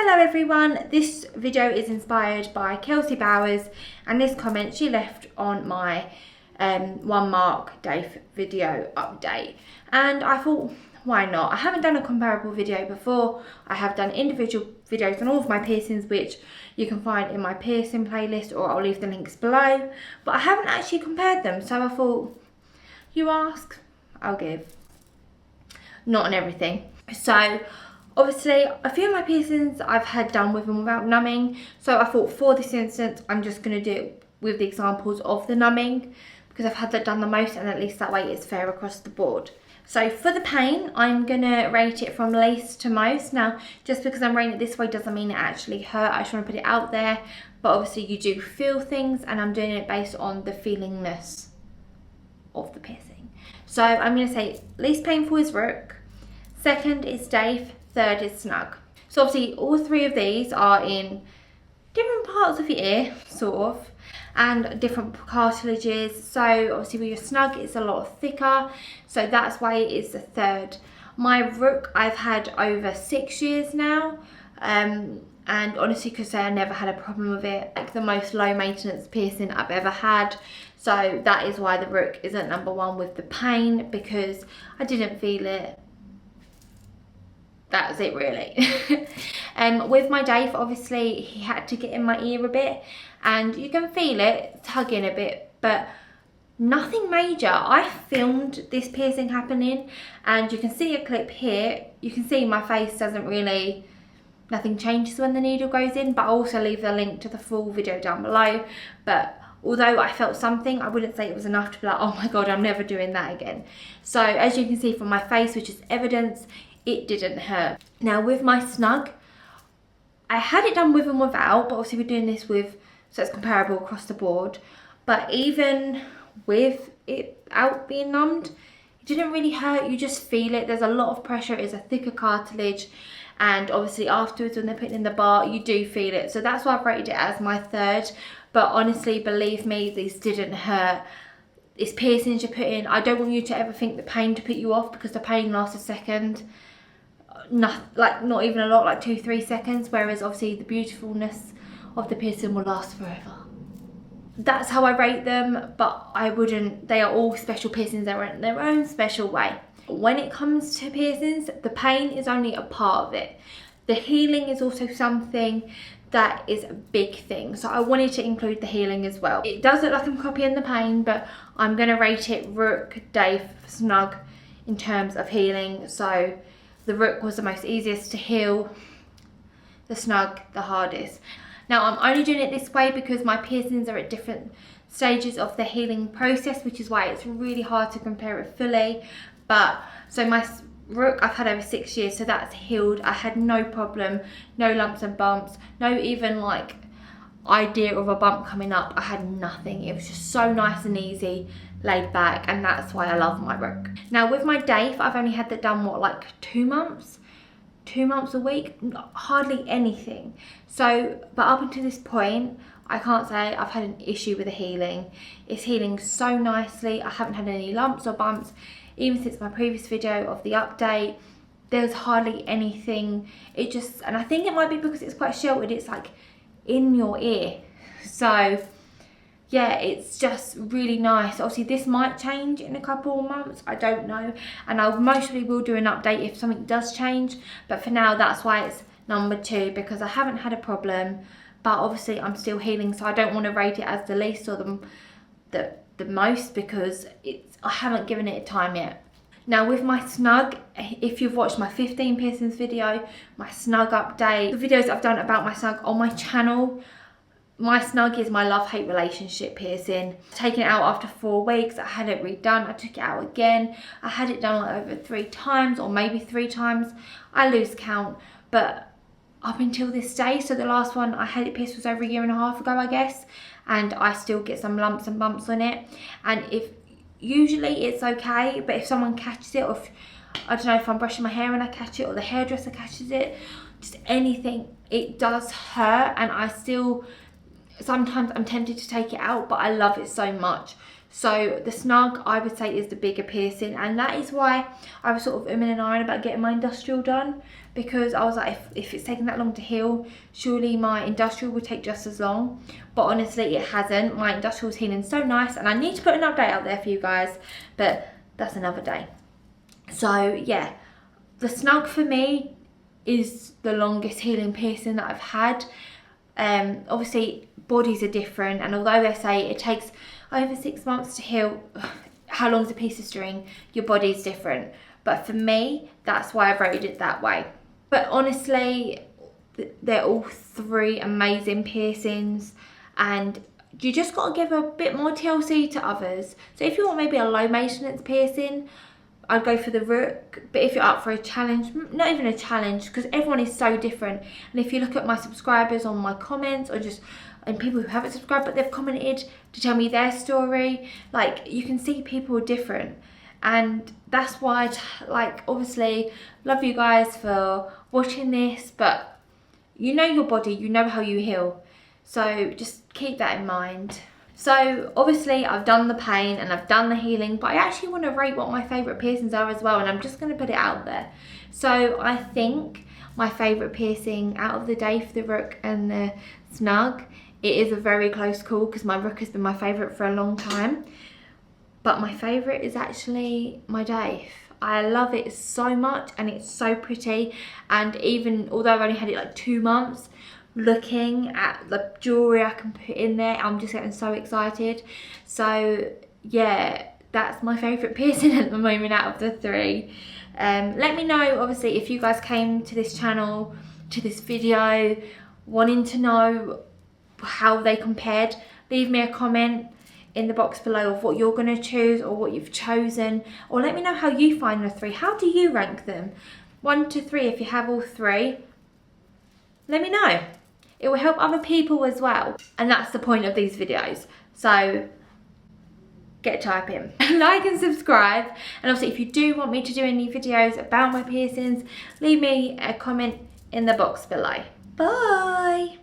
Hello everyone, this video is inspired by Kelsey Bowers and this comment she left on my 1 mark Daith video update, and I thought why not. I haven't done a comparable video before. I have done individual videos on all of my piercings, which you can find in my piercing playlist, or I'll leave the links below, but I haven't actually compared them, so I thought, you ask, I'll give. Not on everything. So obviously, a few of my piercings I've had done with and without numbing. So I thought for this instance, I'm just going to do it with the examples of the numbing because I've had that done the most, and at least that way it's fair across the board. So for the pain, I'm going to rate it from least to most. Now, just because I'm rating it this way doesn't mean it actually hurt. I just want to put it out there. But obviously you do feel things, and I'm doing it based on the feelingness of the piercing. So I'm going to say least painful is Rook. Second is Daith. Third is Snug. So obviously all three of these are in different parts of your ear, sort of, and different cartilages. So obviously with your Snug it's a lot thicker, so that's why it is the third. My Rook I've had over 6 years now, and honestly could say I never had a problem with it. Like the most low maintenance piercing I've ever had. So that is why the Rook is at number 1 with the pain, because I didn't feel it. That's it really. With my Daith, obviously he had to get in my ear a bit, and you can feel it tugging a bit, but nothing major. I filmed this piercing happening, and you can see a clip here. You can see my face doesn't really, nothing changes when the needle goes in, but I'll also leave the link to the full video down below. But although I felt something, I wouldn't say it was enough to be like, oh my god, I'm never doing that again. So as you can see from my face, which is evidence, it didn't hurt. Now with my Snug, I had it done with and without, but obviously we're doing this with, so it's comparable across the board. But even with it out being numbed, it didn't really hurt. You just feel it. There's a lot of pressure. It's a thicker cartilage, and obviously afterwards when they're putting in the bar, you do feel it. So that's why I've rated it as my third. But honestly, believe me, these didn't hurt. It's piercings you're putting. I don't want you to ever think the pain to put you off, because the pain lasts a second. Not even a lot, like 2-3 seconds, whereas obviously the beautifulness of the piercing will last forever. That's how I rate them, but I wouldn't, they are all special piercings. They're in their own special way. When it comes to piercings, the pain is only a part of it. The healing is also something that is a big thing, so I wanted to include the healing as well. It does look like I'm copying the pain, but I'm going to rate it Rook, Daith, Snug in terms of healing. So the Rook was the most easiest to heal, the Snug the hardest. Now I'm only doing it this way because my piercings are at different stages of the healing process, which is why it's really hard to compare it fully. But so my Rook I've had over 6 years, so that's healed. I had no problem, no lumps and bumps, no even like idea of a bump coming up. I had nothing. It was just so nice and easy, laid back, and that's why I love my Rook. Now with my Daith, I've only had that done, what, like 2 months? 2 months a week? Hardly anything. So, but up until this point, I can't say I've had an issue with the healing. It's healing so nicely. I haven't had any lumps or bumps. Even since my previous video of the update, there's hardly anything. It just, and I think it might be because it's quite sheltered, it's like in your ear. So yeah, it's just really nice. Obviously this might change in a couple of months, I don't know, and I mostly will do an update if something does change, but for now that's why it's number 2, because I haven't had a problem, but obviously I'm still healing, so I don't want to rate it as the least or the most, because I haven't given it a time yet. Now with my Snug, if you've watched my 15 piercings video, my Snug update, the videos I've done about my Snug on my channel, my Snug is my love-hate relationship piercing. Taking it out after 4 weeks, I had it redone, I took it out again. I had it done like over 3 times, or maybe 3 times. I lose count, but up until this day, so the last one I had it pierced was over 1.5 years ago, I guess, and I still get some lumps and bumps on it. And usually it's okay, but if someone catches it, or if, I don't know, if I'm brushing my hair and I catch it, or the hairdresser catches it, just anything, it does hurt, and I still, sometimes I'm tempted to take it out, but I love it so much. So the Snug, I would say, is the bigger piercing, and that is why I was sort of umming and ahhing about getting my industrial done, because I was like, if it's taking that long to heal, surely my industrial would take just as long. But honestly, it hasn't. My industrial's healing so nice, and I need to put an update out there for you guys, but that's another day. So yeah, the Snug for me is the longest healing piercing that I've had. Obviously bodies are different, and although they say it takes over 6 months to heal, how long's a piece of string, your body's different. But for me, that's why I've rated it that way. But honestly, they're all three amazing piercings, and you just got to give a bit more TLC to others. So if you want maybe a low maintenance piercing, I'd go for the Rook. But if you're up for a challenge, not even a challenge, because everyone is so different. And if you look at my subscribers on my comments, or just and people who haven't subscribed but they've commented to tell me their story, like, you can see people are different. And that's why like, obviously, love you guys for watching this, but you know your body, you know how you heal, so just keep that in mind. So obviously I've done the pain and I've done the healing, but I actually want to rate what my favourite piercings are as well, and I'm just going to put it out there. So I think my favourite piercing out of the Daith, the Rook and the Snug, it is a very close call, because my Rook has been my favourite for a long time. But my favourite is actually my Daith. I love it so much, and it's so pretty. And even although I've only had it like 2 months, looking at the jewellery I can put in there, I'm just getting so excited. So yeah, that's my favourite piercing at the moment out of the three. Let me know, obviously, if you guys came to this channel, to this video, wanting to know how they compared. Leave me a comment in the box below of what you're going to choose, or what you've chosen, or let me know how you find the three. How do you rank them? 1 to 3, if you have all three, let me know. It will help other people as well, and that's the point of these videos. So get typing, like and subscribe, and also if you do want me to do any videos about my piercings, leave me a comment in the box below. Bye.